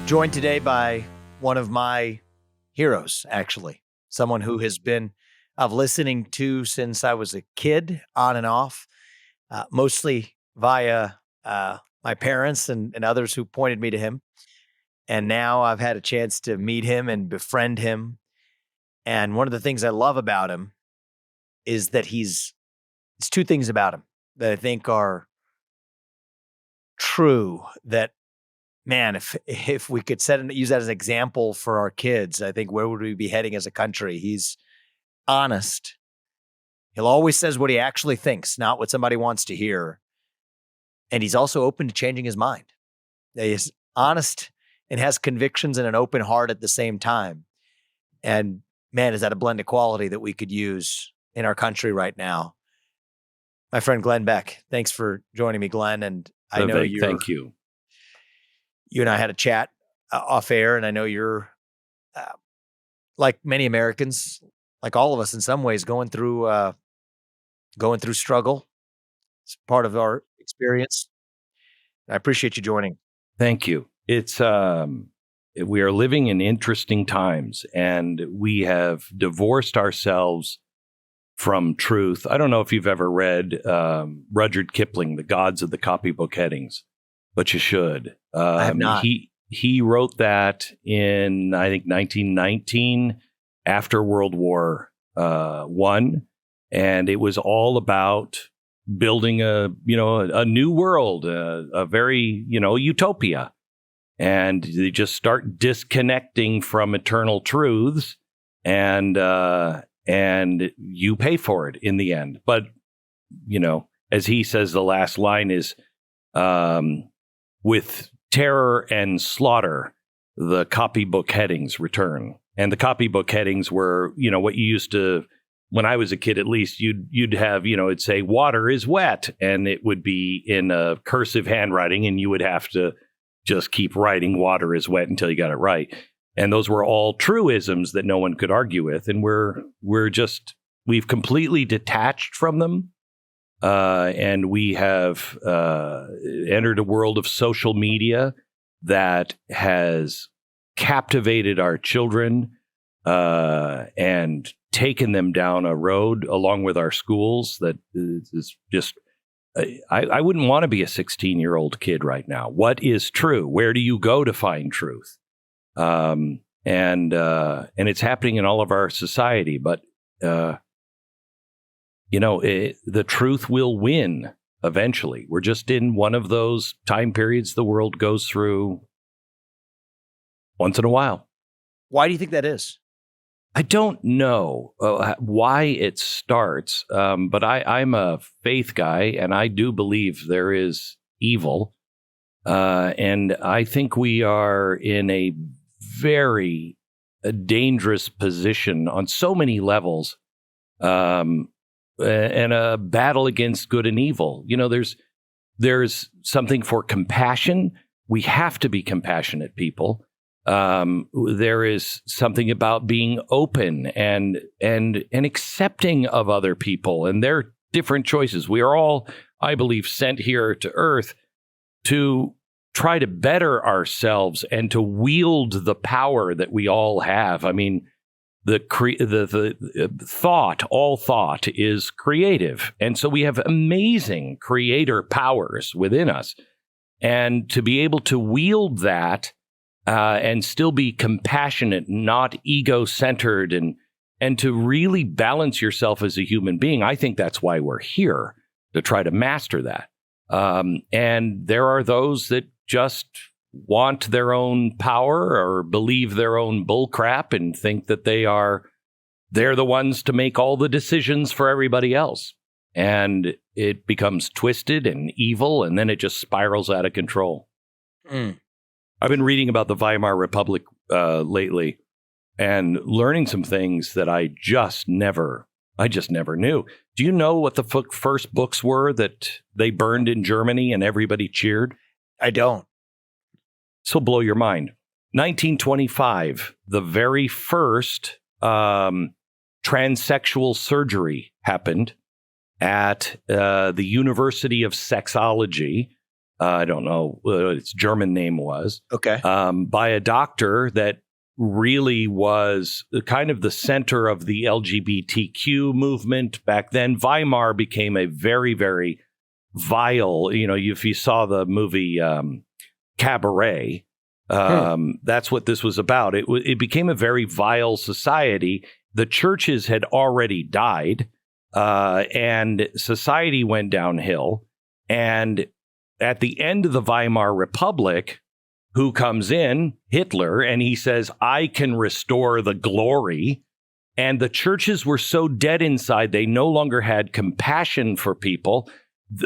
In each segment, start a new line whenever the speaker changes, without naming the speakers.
Joined today by one of my heroes, actually, someone who has been of listening to since I was a kid, on and off, mostly via my parents and others who pointed me to him. And now I've had a chance to meet him and befriend him. And one of the things I love about him is that it's two things about him that I think are true, that, man, if we could use that as an example for our kids, I think where would we be heading as a country? He's honest. He'll always says what he actually thinks, not what somebody wants to hear. And he's also open to changing his mind. He's honest and has convictions and an open heart at the same time. And man, is that a blend of quality that we could use in our country right now. My friend Glenn Beck, thanks for joining me, Glenn. And I know
thank you.
You and I had a chat off air, and I know you're like many Americans, like all of us in some ways, going through struggle. It's part of our experience. I appreciate you joining.
Thank you. It's we are living in interesting times, and we have divorced ourselves from truth. I don't know if you've ever read Rudyard Kipling, The Gods of the Copybook Headings, but you should.
I have not.
He wrote that in, I think, 1919, after World War I, and it was all about building a new world, a very utopia, and they just start disconnecting from eternal truths, and you pay for it in the end. But as he says, the last line is, with terror and slaughter, the copybook headings return. And the copybook headings were, what you used to, when I was a kid, at least, you'd have, it'd say water is wet, and it would be in a cursive handwriting, and you would have to just keep writing water is wet until you got it right. And those were all truisms that no one could argue with. And we've completely detached from them. And we have entered a world of social media that has captivated our children and taken them down a road along with our schools that is just, I wouldn't want to be a 16-year-old kid right now. What is true? Where do you go to find truth? And it's happening in all of our society, but the truth will win eventually. We're just in one of those time periods the world goes through once in a while.
Why do you think that is?
I don't know why it starts, but I'm a faith guy, and I do believe there is evil. And I think we are in a very dangerous position on so many levels. And a battle against good and evil. There's something for compassion. We have to be compassionate people. There is something about being open and accepting of other people and their different choices. We are all, I believe, sent here to Earth to try to better ourselves and to wield the power that we all have. I mean, the thought, all thought is creative. And so we have amazing creator powers within us. And to be able to wield that and still be compassionate, not ego-centered, and to really balance yourself as a human being, I think that's why we're here, to try to master that. And there are those that just want their own power or believe their own bullcrap and think that they're the ones to make all the decisions for everybody else. And it becomes twisted and evil, and then it just spirals out of control. I've been reading about the Weimar Republic lately and learning some things that I just never knew. Do you know what the first books were that they burned in Germany and everybody cheered?
I don't.
This will blow your mind. 1925, the very first transsexual surgery happened at the University of Sexology I don't know what its German name was,
Okay.
by a doctor that really was kind of the center of the LGBTQ movement back then. Weimar became a very, very vile, if you saw the movie Cabaret, that's what this was about. It became a very vile society. The churches had already died, and society went downhill. And at the end of the Weimar Republic, who comes in? Hitler, and he says, I can restore the glory. And the churches were so dead inside, they no longer had compassion for people.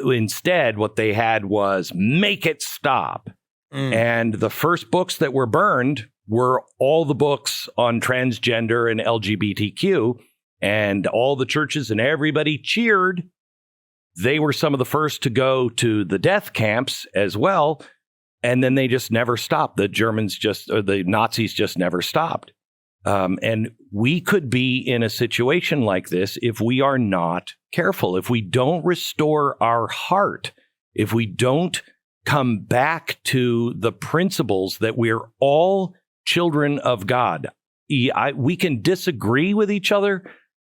Instead, what they had was make it stop. And the first books that were burned were all the books on transgender and LGBTQ, and all the churches and everybody cheered. They were some of the first to go to the death camps as well. And then they just never stopped. The Nazis just never stopped. And we could be in a situation like this if we are not careful, if we don't restore our heart, if we don't come back to the principles that we're all children of God. We can disagree with each other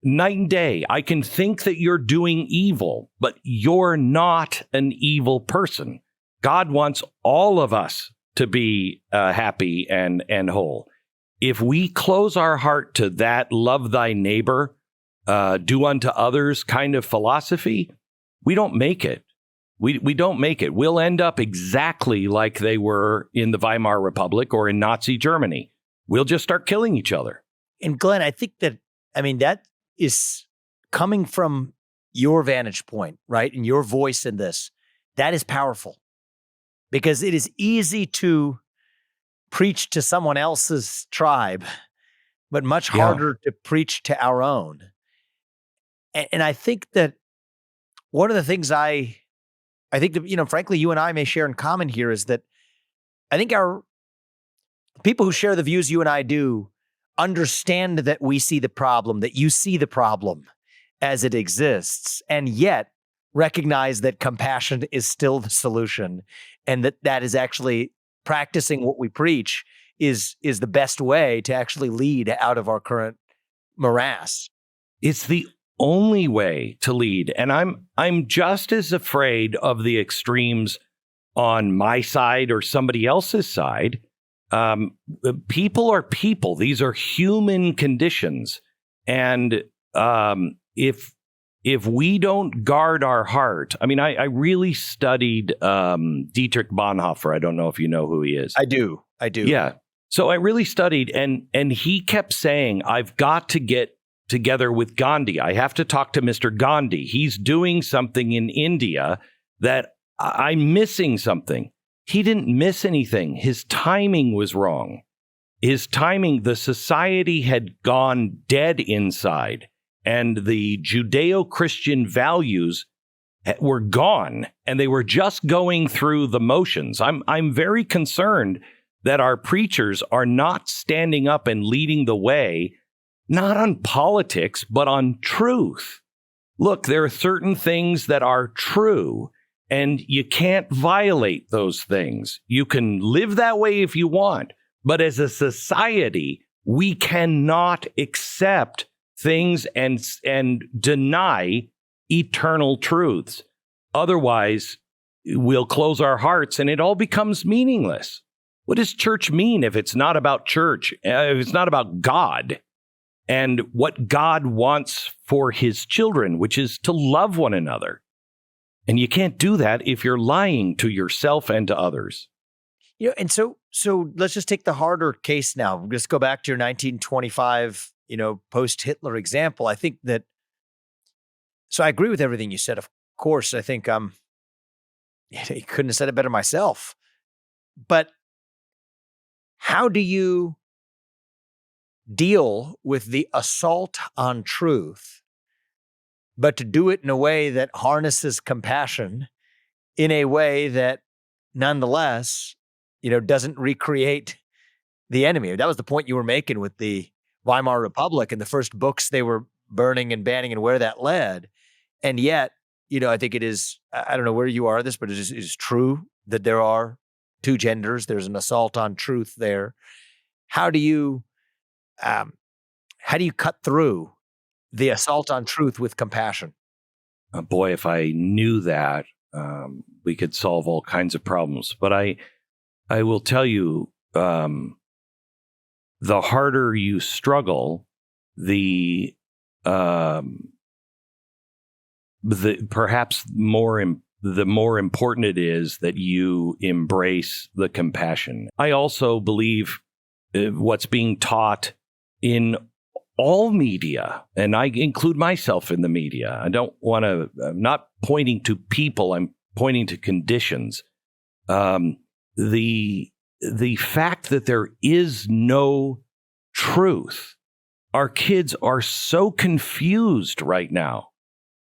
night and day. I can think that you're doing evil, but you're not an evil person. God wants all of us to be happy and whole. If we close our heart to that love thy neighbor, do unto others kind of philosophy, we don't make it. We don't make it. We'll end up exactly like they were in the Weimar Republic or in Nazi Germany. We'll just start killing each other.
And Glenn, I think that is coming from your vantage point, right? And your voice in this. That is powerful because it is easy to preach to someone else's tribe, but much harder to preach to our own. And I think that one of the things I think that, frankly, you and I may share in common here is that I think our people who share the views you and I do understand that we see the problem, that you see the problem as it exists, and yet recognize that compassion is still the solution, and that is actually practicing what we preach is the best way to actually lead out of our current morass.
It's the only way to lead. And I'm just as afraid of the extremes on my side or somebody else's side. People are people. These are human conditions. And if we don't guard our heart, I really studied Dietrich Bonhoeffer. I don't know if you know who he is.
I do.
Yeah. So I really studied, and he kept saying, I've got to get together with Gandhi. I have to talk to Mr. Gandhi. He's doing something in India that I'm missing something. He didn't miss anything. His timing was wrong. The society had gone dead inside, and the Judeo-Christian values were gone, and they were just going through the motions. I'm very concerned that our preachers are not standing up and leading the way, not on politics, but on truth. Look, there are certain things that are true, and you can't violate those things. You can live that way if you want, but as a society, we cannot accept things and deny eternal truths. Otherwise, we'll close our hearts and it all becomes meaningless. What does church mean if it's not about church, if it's not about God and what God wants for his children, which is to love one another? And you can't do that if you're lying to yourself and to others.
And so let's just take the harder case now. Just go back to your 1925, post-Hitler example. I think that, so I agree with everything you said. Of course, I think you couldn't have said it better myself. But how do you deal with the assault on truth, but to do it in a way that harnesses compassion, in a way that nonetheless, doesn't recreate the enemy? That was the point you were making with the Weimar Republic and the first books they were burning and banning and where that led. And yet I think it is, I don't know where you are this, but it is true that there are two genders. There's an assault on truth there. How do you cut through the assault on truth with compassion?
Boy, if I knew that, we could solve all kinds of problems. But I will tell you, the harder you struggle, the perhaps the more important it is that you embrace the compassion. I also believe what's being taught in all media, and I include myself in the media. I don't want to, I'm not pointing to people, I'm pointing to conditions. The fact that there is no truth, our kids are so confused right now,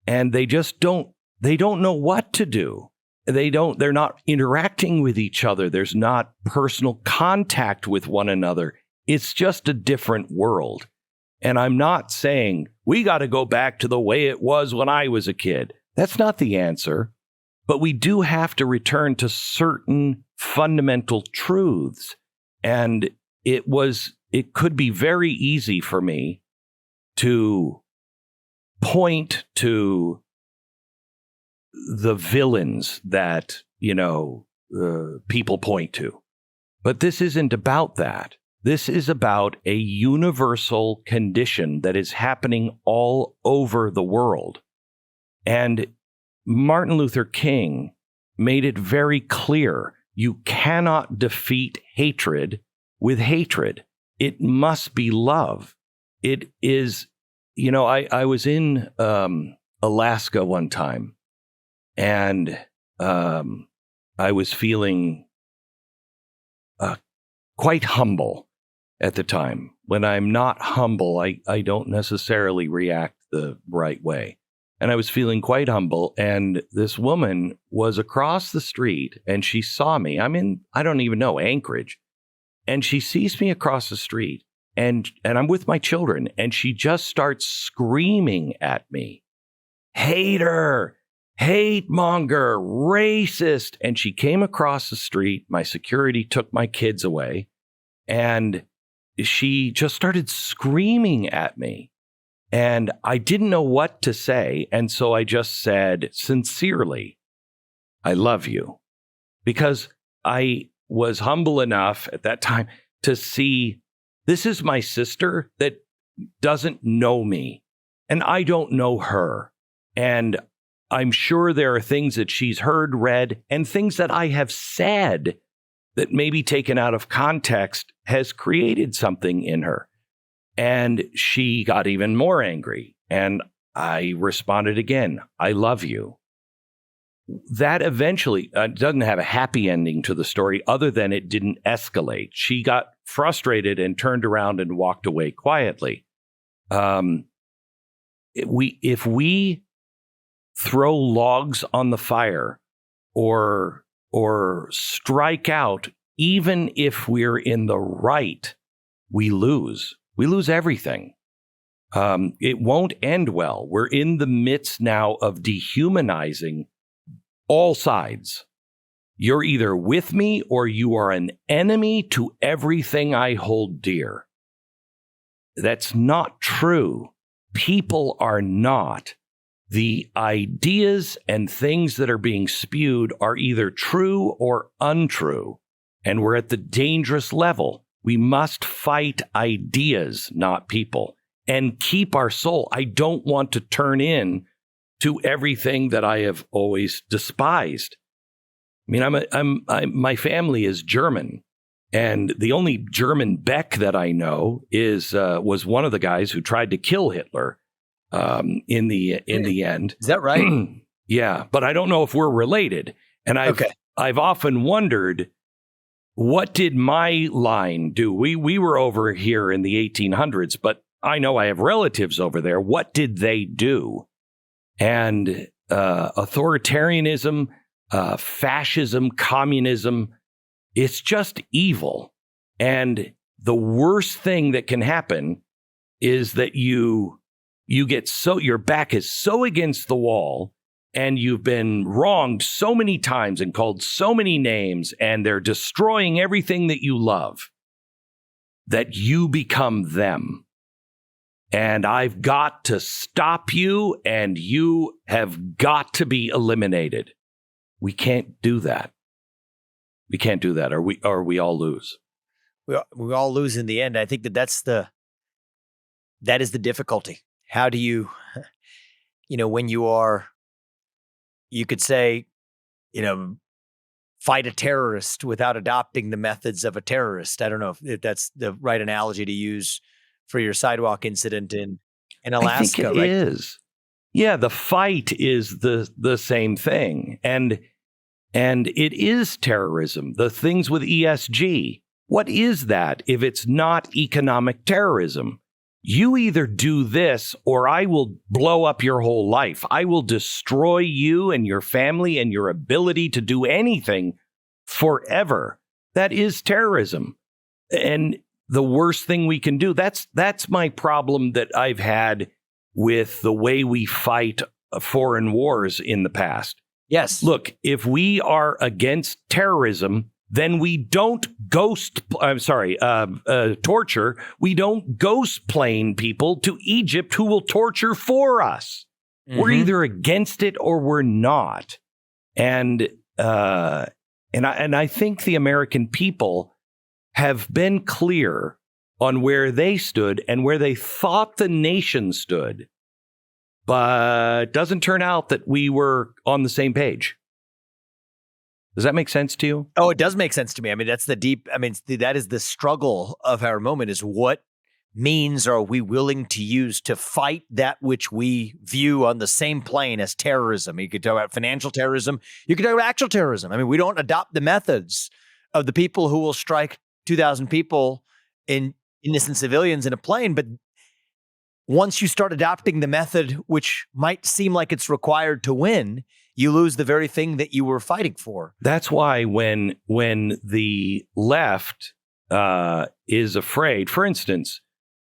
and they don't know what to do. They're not interacting with each other. There's not personal contact with one another. It's just a different world. And I'm not saying we got to go back to the way it was when I was a kid. That's not the answer. But we do have to return to certain fundamental truths. And it could be very easy for me to point to the villains that, people point to. But this isn't about that. This is about a universal condition that is happening all over the world. And Martin Luther King made it very clear, you cannot defeat hatred with hatred. It must be love. It is, I was in Alaska one time, and I was feeling quite humble at the time. When I'm not humble, I don't necessarily react the right way. And I was feeling quite humble. And this woman was across the street, and she saw me. I'm in, I don't even know, Anchorage. And she sees me across the street, and I'm with my children. And she just starts screaming at me, hater, hate monger, racist. And she came across the street. My security took my kids away, and she just started screaming at me. And I didn't know what to say. And so I just said, sincerely, I love you. Because I was humble enough at that time to see this is my sister that doesn't know me, and I don't know her. And I'm sure there are things that she's heard, read, and things that I have said that maybe taken out of context has created something in her. And she got even more angry. And I responded again, I love you. That eventually doesn't have a happy ending to the story other than it didn't escalate. She got frustrated and turned around and walked away quietly. If we throw logs on the fire or strike out, even if we're in the right, we lose. We lose everything. It won't end well. We're in the midst now of dehumanizing all sides. You're either with me or you are an enemy to everything I hold dear. That's not true. People are not. The ideas and things that are being spewed are either true or untrue. And we're at the dangerous level. We must fight ideas, not people, and keep our soul. I don't want to turn in to everything that I have always despised. I mean, my family is German, and the only German Beck that I know was one of the guys who tried to kill Hitler in the end.
Is that right?
Yeah, but I don't know if we're related. And I've often wondered, what did my line do? We were over here in the 1800s, but I know I have relatives over there. What did they do? And authoritarianism, fascism, communism, it's just evil. And the worst thing that can happen is that you get your back is so against the wall and you've been wronged so many times and called so many names, and they're destroying everything that you love, that you become them. And I've got to stop you, and you have got to be eliminated. We can't do that. We can't do that, or we all lose.
We all lose in the end. I think that is the difficulty. How do you, when you could say, fight a terrorist without adopting the methods of a terrorist. I don't know if that's the right analogy to use for your sidewalk incident in Alaska.
I think it is. Yeah, the fight is the same thing. And it is terrorism. The things with ESG. What is that if it's not economic terrorism? You either do this or I will blow up your whole life. I will destroy you and your family and your ability to do anything forever. That is terrorism. And the worst thing we can do, that's my problem that I've had with the way we fight foreign wars in the past.
Yes.
Look, if we are against terrorism, then we don't torture. We don't ghost plane people to Egypt who will torture for us. Mm-hmm. We're either against it or we're not. And I think the American people have been clear on where they stood and where they thought the nation stood. But it doesn't turn out that we were on the same page. Does that make sense to you?
Oh, it does make sense to me. I mean, that is the struggle of our moment, is what means are we willing to use to fight that which we view on the same plane as terrorism? You could talk about financial terrorism. You could talk about actual terrorism. I mean, we don't adopt the methods of the people who will strike 2,000 people in innocent civilians in a plane. But once you start adopting the method, which might seem like it's required to win, you lose the very thing that you were fighting for.
That's why when the left is afraid, for instance,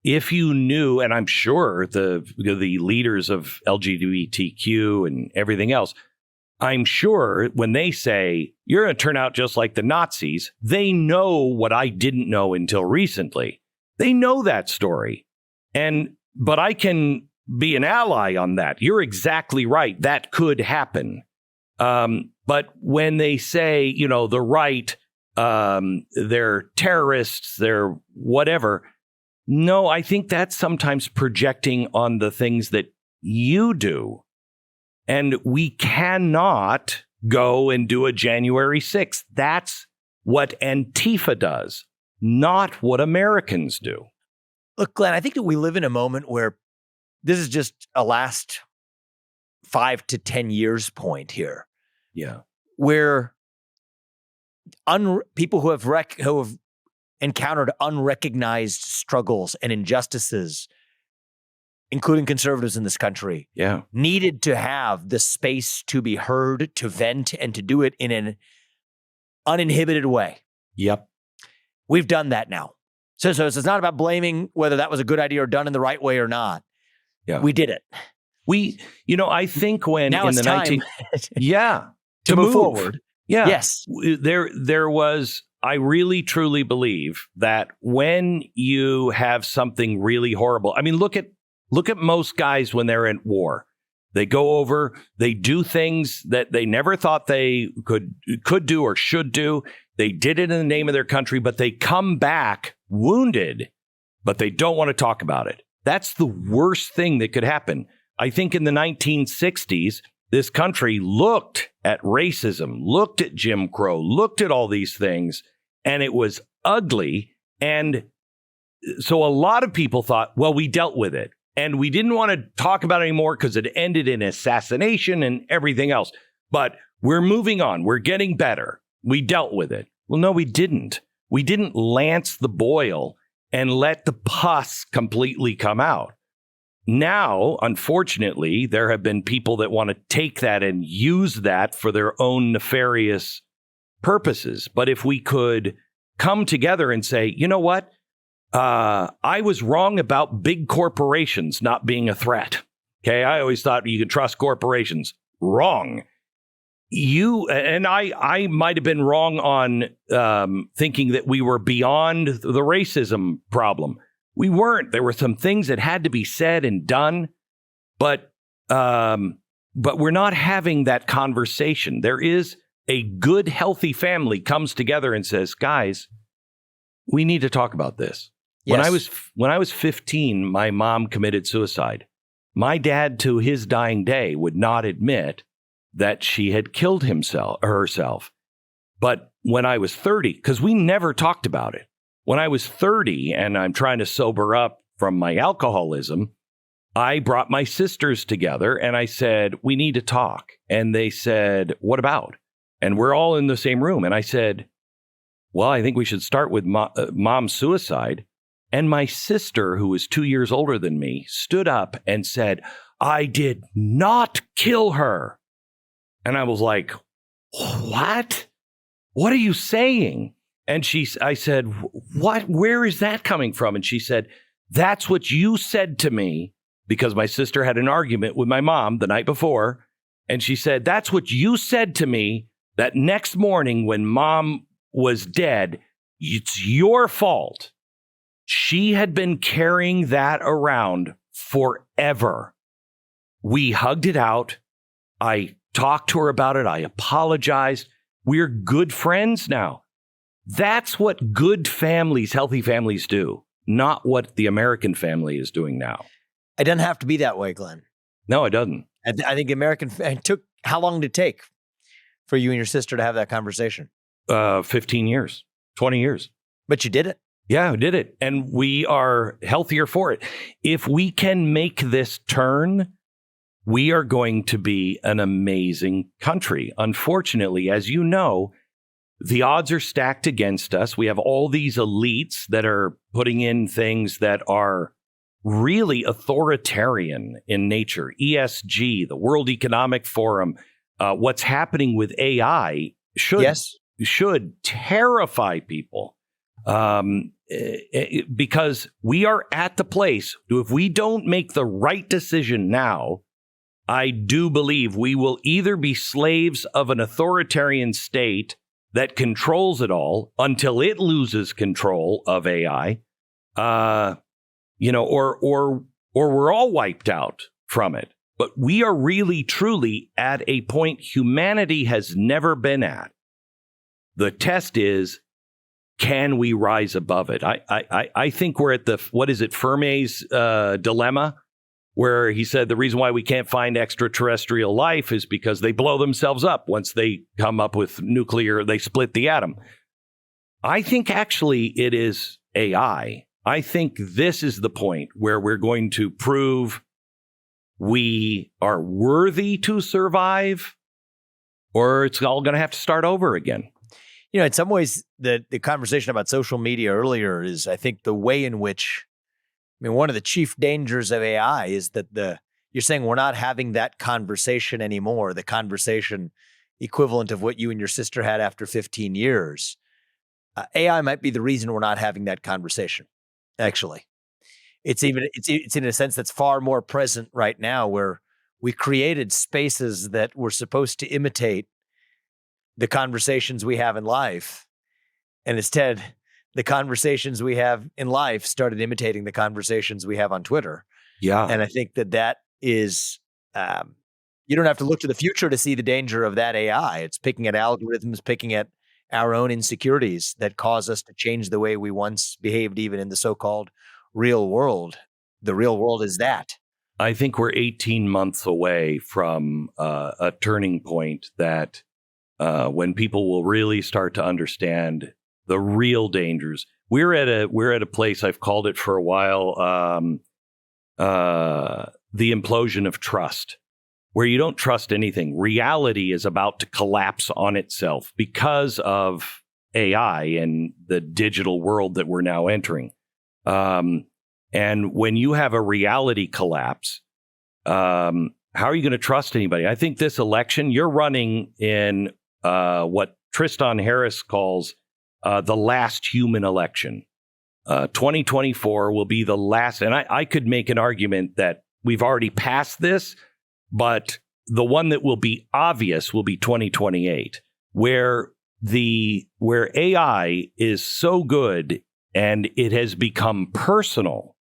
if you knew, and I'm sure the leaders of LGBTQ and everything else, I'm sure when they say you're going to turn out just like the Nazis, they know what I didn't know until recently. They know that story. But I can be an ally on that. You're exactly right. That could happen. But when they say, the right, they're terrorists, they're whatever. No, I think that's sometimes projecting on the things that you do. And we cannot go and do a January 6th. That's what Antifa does, not what Americans do.
Look, Glenn, I think that we live in a moment where this is just a last 5 to 10 years point here.
Yeah.
Where people who have encountered unrecognized struggles and injustices, including conservatives in this country, needed to have the space to be heard, to vent, and to do it in an uninhibited way.
Yep.
We've done that now. So it's not about blaming whether that was a good idea or done in the right way or not.
Yeah.
We did it.
I think when
now
in
it's
the
time
to
move forward.
Yeah.
Yes.
There was, I really truly believe that when you have something really horrible, I mean, look at most guys when they're at war. They go over, they do things that they never thought they could do or should do. They did it in the name of their country, but they come back wounded, but they don't want to talk about it. That's the worst thing that could happen. I think in the 1960s, this country looked at racism, looked at Jim Crow, looked at all these things, and it was ugly. And so a lot of people thought, well, we dealt with it. And we didn't want to talk about it anymore because it ended in assassination and everything else. But we're moving on. We're getting better. We dealt with it. Well, no, we didn't. We didn't lance the boil and let the pus completely come out. Now, unfortunately, there have been people that want to take that and use that for their own nefarious purposes. But if we could come together and say, you know what? I was wrong about big corporations not being a threat. Okay, I always thought you could trust corporations. wrong. I might have been wrong on thinking that we were beyond the racism problem. We weren't. There were some things that had to be said and done, but we're not having that conversation. There is a good, healthy family comes together and says, guys, we need to talk about this.
Yes.
When I was 15, my mom committed suicide. My dad, to his dying day, would not admit that she had killed herself. But when I was 30, because we never talked about it, when I was 30 and I'm trying to sober up from my alcoholism, I brought my sisters together and I said, we need to talk. And they said, what about? And we're all in the same room. And I said, well, I think we should start with mom's suicide. And my sister, who was 2 years older than me, stood up and said, I did not kill her. And I was like, what? What are you saying? And I said, what? Where is that coming from? And she said, that's what you said to me, because my sister had an argument with my mom the night before. And she said, that's what you said to me that next morning when mom was dead, it's your fault. She had been carrying that around forever. We hugged it out. I talked to her about it. I apologized. We're good friends now. That's what good families, healthy families do, not what the American family is doing now.
It doesn't have to be that way, Glenn.
No, it doesn't.
I think how long did it take for you and your sister to have that conversation?
15 years, 20 years.
But you did it.
Yeah, we did it. And we are healthier for it. If we can make this turn, we are going to be an amazing country. Unfortunately, as you know, the odds are stacked against us. We have all these elites that are putting in things that are really authoritarian in nature. ESG, the World Economic Forum, what's happening with AI should terrify people. Because we are at the place, if we don't make the right decision now, I do believe we will either be slaves of an authoritarian state that controls it all until it loses control of AI, or we're all wiped out from it. But we are really, truly at a point humanity has never been at. The test is, can we rise above it? I think we're at Fermi's dilemma, where he said the reason why we can't find extraterrestrial life is because they blow themselves up once they come up with they split the atom. I think actually it is AI. I think this is the point where we're going to prove we are worthy to survive, or it's all going to have to start over again.
You know, in some ways, the conversation about social media earlier is, I think, the way in which, one of the chief dangers of AI is that you're saying we're not having that conversation anymore, the conversation equivalent of what you and your sister had after 15 years. AI might be the reason we're not having that conversation, actually. It's in a sense that's far more present right now, where we created spaces that were supposed to imitate the conversations we have in life. And instead, the conversations we have in life started imitating the conversations we have on Twitter.
Yeah.
And I think that is, you don't have to look to the future to see the danger of that AI. It's picking at algorithms, picking at our own insecurities that cause us to change the way we once behaved, even in the so-called real world. The real world is that.
I think we're 18 months away from a turning point that when people will really start to understand the real dangers. We're at a place, I've called it for a while, the implosion of trust, where you don't trust anything. Reality is about to collapse on itself because of AI and the digital world that we're now entering. And when you have a reality collapse, how are you going to trust anybody? I think this election, you're running in what Tristan Harris calls the last human election. 2024 will be the last. And I could make an argument that we've already passed this, but the one that will be obvious will be 2028, where AI is so good and it has become personal.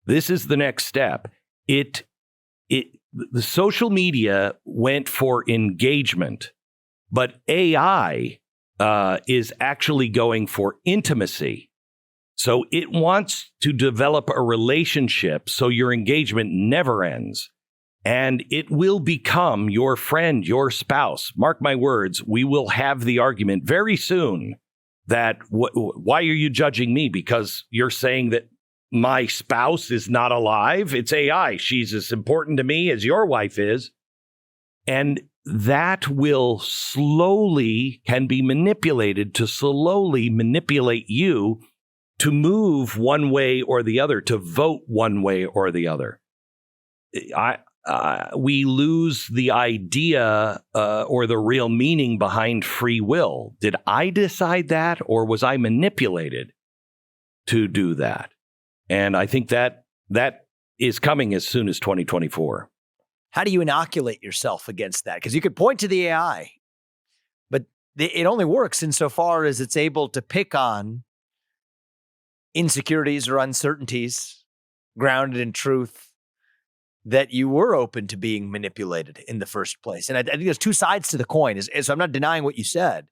This is the next step. The social media went for engagement, but AI is actually going for intimacy. So it wants to develop a relationship so your engagement never ends. And it will become your friend, your spouse. Mark my words, we will have the argument very soon that why are you judging me? Because you're saying that my spouse is not alive. It's AI. She's as important to me as your wife is. And that will can be manipulated to slowly manipulate you to move one way or the other, to vote one way or the other. We lose the idea or the real meaning behind free will. Did I decide that, or was I manipulated to do that? And I think that is coming as soon as 2024.
How do you inoculate yourself against that? Because you could point to the AI, but it only works insofar as it's able to pick on insecurities or uncertainties grounded in truth that you were open to being manipulated in the first place. And I think there's two sides to the coin. So I'm not denying what you said,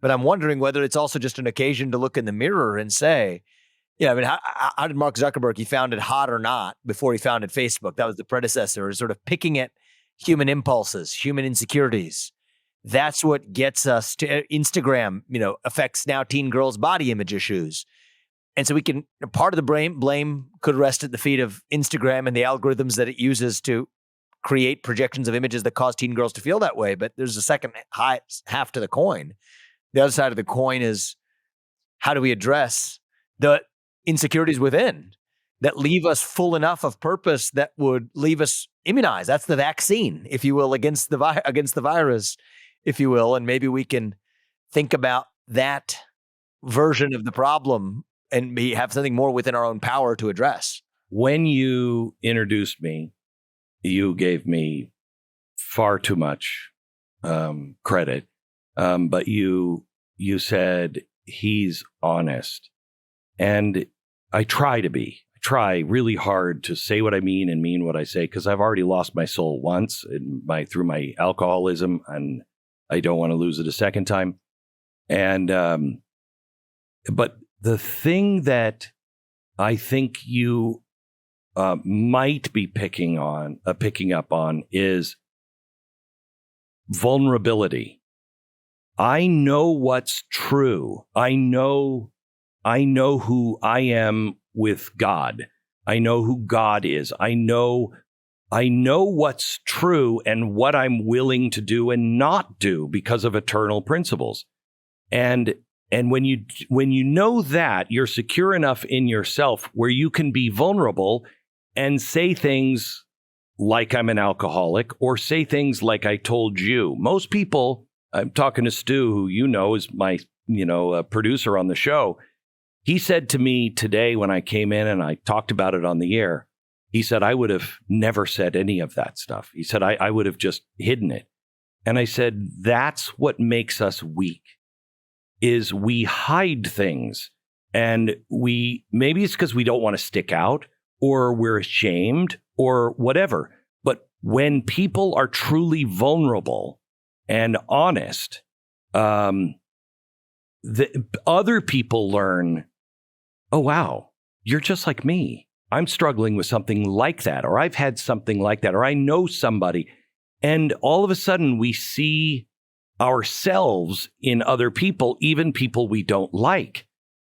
but I'm wondering whether it's also just an occasion to look in the mirror and say, I mean, how did Mark Zuckerberg, he founded Hot or Not before he founded Facebook. That was the predecessor, sort of picking at human impulses, human insecurities. That's what gets us to Instagram, affects now teen girls' body image issues. And so part of the blame could rest at the feet of Instagram and the algorithms that it uses to create projections of images that cause teen girls to feel that way. But there's a second half to the coin. The other side of the coin is, how do we address the insecurities within that leave us full enough of purpose that would leave us immunized? That's the vaccine, if you will, against the virus, if you will. And maybe we can think about that version of the problem and have something more within our own power to address.
When you introduced me, you gave me far too much credit, but you said he's honest, and I try really hard to say what I mean and mean what I say, because I've already lost my soul once through my alcoholism, and I don't want to lose it a second time. And but the thing that I think you might be picking up on is vulnerability. I know what's true. I know who I am with God. I know who God is. I know what's true and what I'm willing to do and not do because of eternal principles. And when you know that, you're secure enough in yourself where you can be vulnerable and say things like I'm an alcoholic, or say things like I told you. Most people, I'm talking to Stu, who is my producer on the show. He said to me today when I came in and I talked about it on the air, he said, I would have never said any of that stuff. He said, I would have just hidden it. And I said, that's what makes us weak, is we hide things. And maybe it's because we don't want to stick out, or we're ashamed, or whatever. But when people are truly vulnerable and honest, the other people learn, oh, wow, you're just like me. I'm struggling with something like that, or I've had something like that, or I know somebody. And all of a sudden we see ourselves in other people, even people we don't like.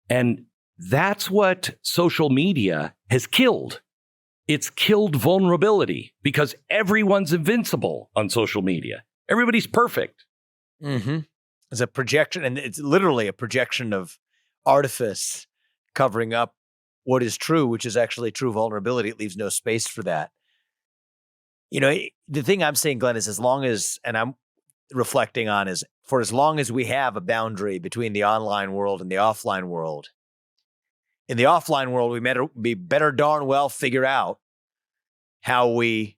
And that's what social media has killed. It's killed vulnerability, because everyone's invincible on social media. Everybody's perfect.
Mm-hmm. It's a projection, and it's literally a projection of artifice covering up what is true, which is actually true vulnerability. It leaves no space for that. The thing I'm saying, Glenn, is and I'm reflecting on, is for as long as we have a boundary between the online world and the offline world, in the offline world, we better darn well figure out how we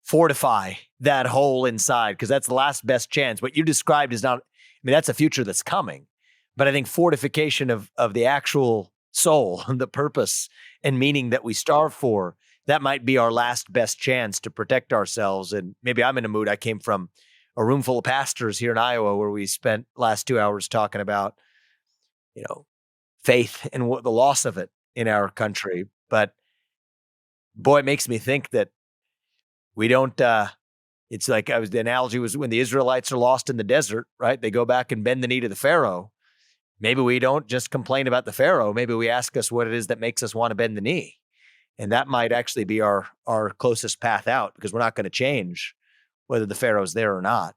fortify that hole inside, because that's the last best chance. What you described is not, I mean, that's a future that's coming. But I think fortification of the actual soul, the purpose and meaning that we starve for, that might be our last best chance to protect ourselves. And maybe I'm in a mood. I came from a room full of pastors here in Iowa where we spent last 2 hours talking about, faith and the loss of it in our country. But boy, it makes me think that we don't, it's like the analogy was when the Israelites are lost in the desert, right? They go back and bend the knee to the Pharaoh. Maybe we don't just complain about the Pharaoh. Maybe we ask us what it is that makes us want to bend the knee. And that might actually be our closest path out, because we're not going to change whether the Pharaoh's there or not.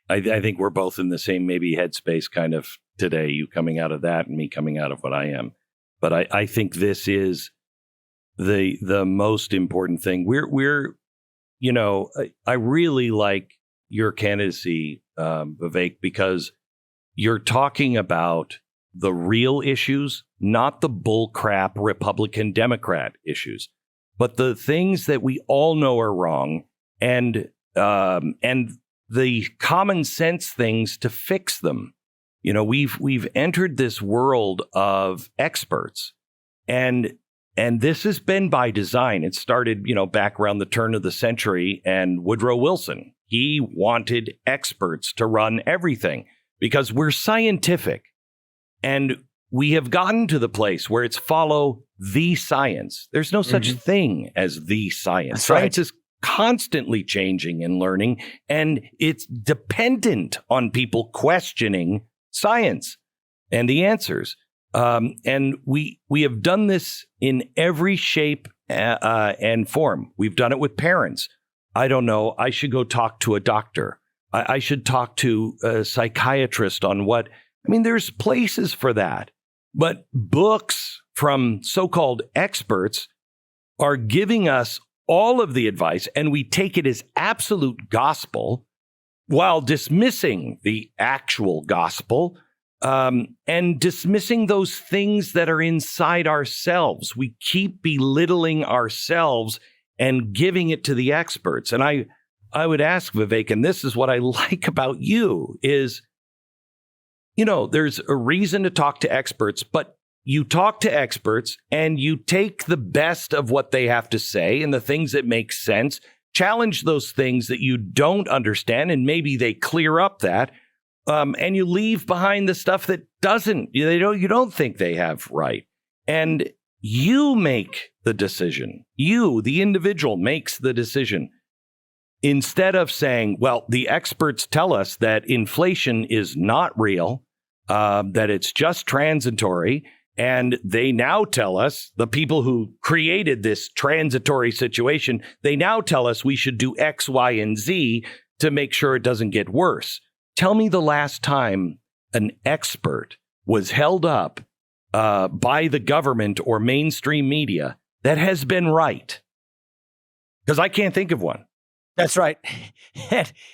I think we're both in the same maybe headspace kind of today, you coming out of that and me coming out of what I am. But I think this is the most important thing. We're I really like your candidacy, Vivek, because you're talking about the real issues, not the bullcrap Republican Democrat issues, but the things that we all know are wrong, and the common sense things to fix them. We've entered this world of experts, and this has been by design. It started, back around the turn of the century, and Woodrow Wilson, he wanted experts to run everything because we're scientific, and we have gotten to the place where it's follow the science. There's no such thing as the science.
That's
Science
right.
is constantly changing and learning, and it's dependent on people questioning science and the answers. And we have done this in every shape and form. We've done it with parents. I don't know. I should go talk to a doctor. I should talk to a psychiatrist on what. I mean, there's places for that. But books from so-called experts are giving us all of the advice, and we take it as absolute gospel while dismissing the actual gospel, and dismissing those things that are inside ourselves. We keep belittling ourselves and giving it to the experts. And I would ask Vivek, and this is what I like about you, is, there's a reason to talk to experts, but you talk to experts and you take the best of what they have to say and the things that make sense, challenge those things that you don't understand, and maybe they clear up that, and you leave behind the stuff that you don't think they have right. And you make the decision. You, the individual, makes the decision. Instead of saying, well, the experts tell us that inflation is not real, that it's just transitory, and they now tell us, the people who created this transitory situation, they now tell us we should do X, Y, and Z to make sure it doesn't get worse. Tell me the last time an expert was held up by the government or mainstream media that has been right. Because I can't think of one.
That's right.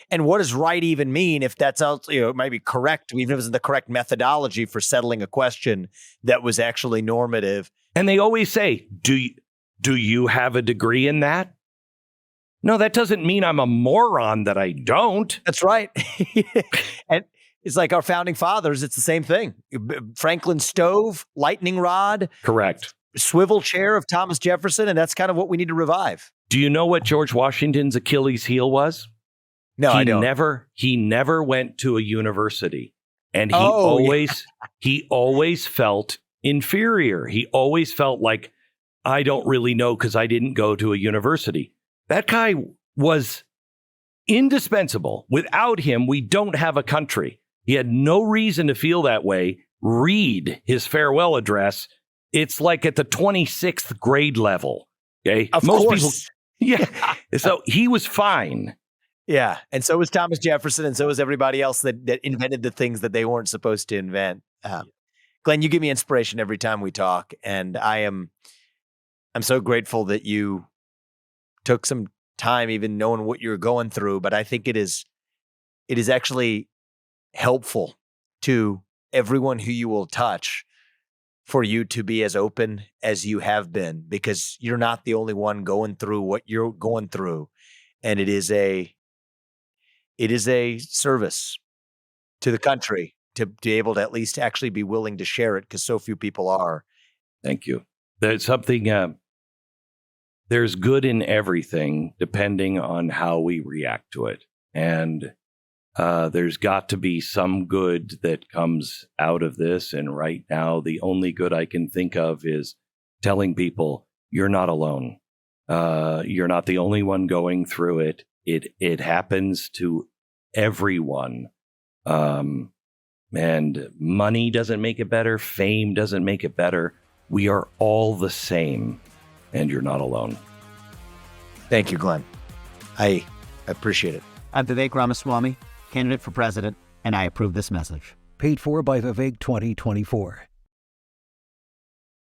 And what does right even mean if that's it might be correct, even if it's the correct methodology for settling a question that was actually normative.
And they always say, do you have a degree in that? No, that doesn't mean I'm a moron that I don't.
That's right. And it's like our founding fathers, it's the same thing. Franklin stove, lightning rod.
Correct.
Swivel chair of Thomas Jefferson, and that's kind of what we need to revive.
Do you know what George Washington's Achilles heel was?
No, I don't.
He never went to a university, and he always felt inferior. He always felt like, I don't really know because I didn't go to a university. That guy was indispensable. Without him, we don't have a country. He had no reason to feel that way. Read his farewell address. It's like at the 26th grade level. Okay,
Most people.
Yeah. So he was fine.
Yeah. And so was Thomas Jefferson, and so was everybody else that invented the things that they weren't supposed to invent. Glenn, you give me inspiration every time we talk, and I'm so grateful that you took some time, even knowing what you're going through. But I think it is actually helpful to everyone who you will touch for you to be as open as you have been, because you're not the only one going through what you're going through. And it is a service to the country to be able to at least actually be willing to share it, because so few people are.
Thank you. There's something, there's good in everything depending on how we react to it. And there's got to be some good that comes out of this. And right now, the only good I can think of is telling people, you're not alone. You're not the only one going through it. It happens to everyone. And money doesn't make it better. Fame doesn't make it better. We are all the same, and you're not alone.
Thank you, Glenn. I appreciate it.
I'm Vivek Ramaswamy, candidate for president, and I approve this message.
Paid for by Vivek 2024.